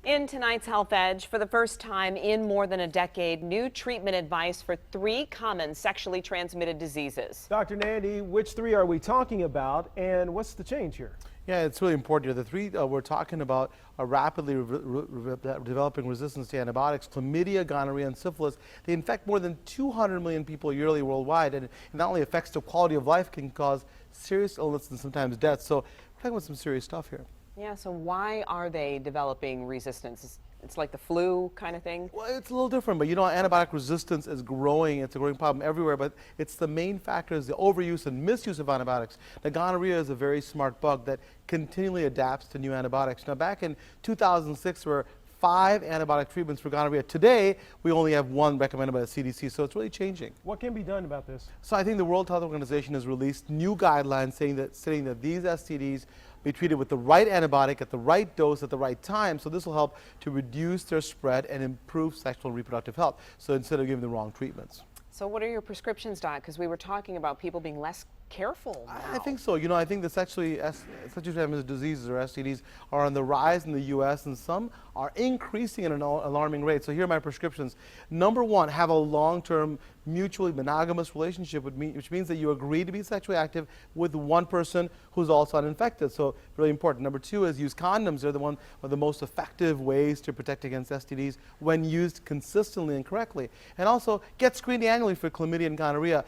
In tonight's Health Edge, for the first time in more than a decade, new treatment advice for 3 common sexually transmitted diseases. Dr. Nandy, which 3 are we talking about, and what's the change here? Yeah, it's really important here. The 3 we're talking about are rapidly developing resistance to antibiotics: chlamydia, gonorrhea, and syphilis. They infect more than 200 million people yearly worldwide, and it not only affects the quality of life, can cause serious illness and sometimes death. So we're talking about some serious stuff here. Yeah, so why are they developing resistance? It's like the flu kind of thing? Well, it's a little different, but you know, antibiotic resistance is growing. It's a growing problem everywhere, but it's the main factor is the overuse and misuse of antibiotics. The gonorrhea is a very smart bug that continually adapts to new antibiotics. Now, back in 2006, there were 5 antibiotic treatments for gonorrhea. Today, we only have 1 recommended by the CDC, so it's really changing. What can be done about this? So I think the World Health Organization has released new guidelines saying that these STDs be treated with the right antibiotic at the right dose at the right time. So this will help to reduce their spread and improve sexual and reproductive health. So instead of giving the wrong treatments. So what are your prescriptions, Doc? Because we were talking about people being less careful now. I think so. You know, I think the sexually transmitted diseases, or STDs, are on the rise in the U.S. and some are increasing at an alarming rate. So here are my prescriptions. Number 1, have a long-term mutually monogamous relationship, which means that you agree to be sexually active with one person who's also uninfected. So really important. Number 2 is use condoms. They're one of the most effective ways to protect against STDs when used consistently and correctly. And also get screened annually for chlamydia and gonorrhea.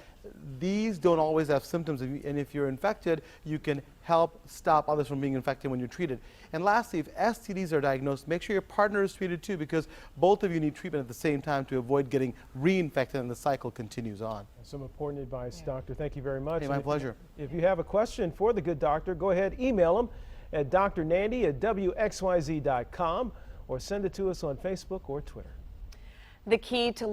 These don't always have symptoms, and if you're infected, you can help stop others from being infected when you're treated. And lastly, if STDs are diagnosed, make sure your partner is treated too, because both of you need treatment at the same time to avoid getting reinfected, and the cycle continues on. Some important advice, Doctor. Thank you very much. Hey, my pleasure. If you have a question for the good doctor, go ahead, email him at drnandy@WXYZ.com or send it to us on Facebook or Twitter. The key to